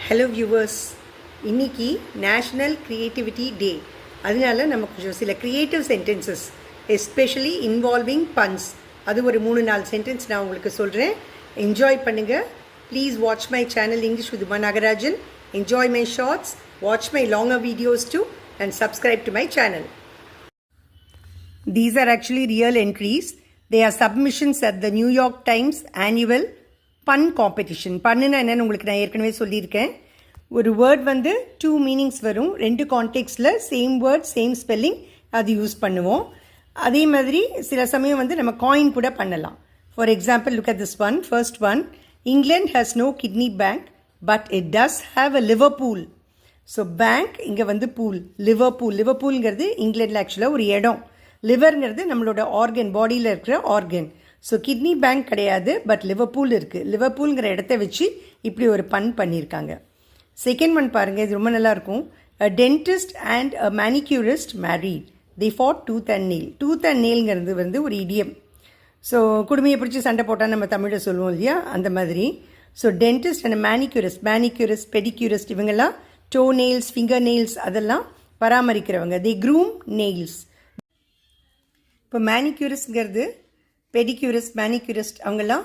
Hello viewers, இன்னைக்கு national creativity day. அதனால நம்ம கொஞ்சம் சில creative sentences especially involving puns அது ஒரு 3-4 சென்டென்ஸ் நான் உங்களுக்கு சொல்கிறேன். என்ஜாய் பண்ணுங்கள். Please watch my channel English with Uma Nagarajan. Enjoy my shorts, watch my longer videos too and subscribe to my channel. These are actually real entries. They are submissions at the New York Times annual bun competition. பண்ணுன்னா என்னென்னு உங்களுக்கு நான் ஏற்கனவே சொல்லியிருக்கேன். ஒரு word வந்து 2 meanings வரும். 2 கான்டெக்ஸ்டில் same word same spelling அது யூஸ் பண்ணுவோம். அதே மாதிரி சில சமயம் வந்து நம்ம காயின் கூட பண்ணலாம். For example, look at this one. First one, England has no kidney bank but it does have a liver pool. So bank இங்கே வந்து பூல், லிவர்பூல். லிவர்பூல்ங்கிறது இங்கிலாண்டில் ஆக்சுவலாக ஒரு இடம். லிவருங்கிறது நம்மளோட ஆர்கன், பாடியில் இருக்கிற ஆர்கன். ஸோ கிட்னி பேங்க் கிடையாது, பட் லிவர்பூல் இருக்குது. லிவர்பூல்ங்கிற இடத்த வச்சு இப்படி ஒரு பன் பண்ணியிருக்காங்க. செகண்ட் ஒன் பாருங்கள், இது ரொம்ப நல்லாயிருக்கும். A dentist and a manicurist married, they fought tooth and nail. Tooth and நெயில்ங்கிறது வந்து ஒரு இடியம். ஸோ குடுமையை பிடிச்சி சண்டை போட்டால் நம்ம தமிழில் சொல்லுவோம் இல்லையா, அந்த மாதிரி. ஸோ டென்டிஸ்ட் அண்ட் மேனிக்யூரிஸ்ட், பெடிக்யூரிஸ்ட் இவங்கெல்லாம் டோ நெயில்ஸ், ஃபிங்கர் நெயில்ஸ் அதெல்லாம் பராமரிக்கிறவங்க. தே க்ரூம் நெயில்ஸ். இப்போ மேனிக்யூரிஸ்ட்ங்கிறது பெடிக்யூரிஸ்ட், மேனிக்யூரிஸ்ட் அவங்கெல்லாம்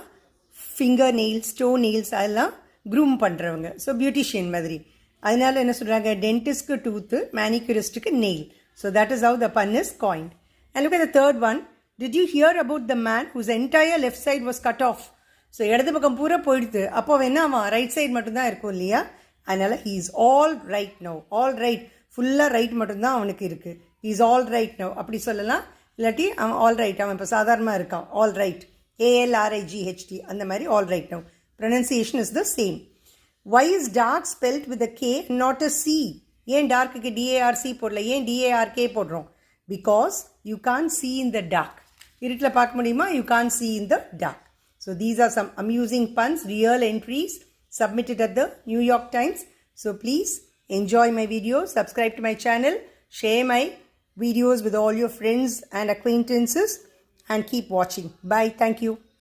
ஃபிங்கர் நெயில்ஸ், டோ நெயில்ஸ் அதெல்லாம் க்ரூம் பண்ணுறவங்க. ஸோ பியூட்டிஷியன் மாதிரி. அதனால என்ன சொல்கிறாங்க, டென்டிஸ்ட்க்கு டூத்து, மேனிக்யூரிஸ்ட்டுக்கு nail. So that is how the pun is coined. And look at the third one. Did you hear about the man whose entire left side was cut off? So இடது பக்கம் பூரா போயிடுது. அப்போ என்ன அவன் ரைட் சைடு மட்டும்தான் இருக்கும் இல்லையா. அதனால் he is all right now. All right, ஃபுல்லாக ரைட் மட்டும்தான் அவனுக்கு இருக்குது. He is all right now அப்படி சொல்லலாம். இல்லாட்டி அவன் ஆல் ரைட், அவன் இப்போ சாதாரணமாக இருக்கான். ஆல் ரைட், ALRIGHT அந்த மாதிரி all right now. Pronunciation is the same. Why is dark spelled with a K not a C? ஏன் டார்க்குக்கு DARC போடல, ஏன் DARK போடுறோம்? Because you can see in the dark. இருட்டில் பார்க்க முடியுமா? You can see in the dark. So these are some amusing puns, real entries submitted at the New York Times. So please enjoy my video, subscribe to my channel, share my videos with all your friends and acquaintances and keep watching. Bye. Thank you.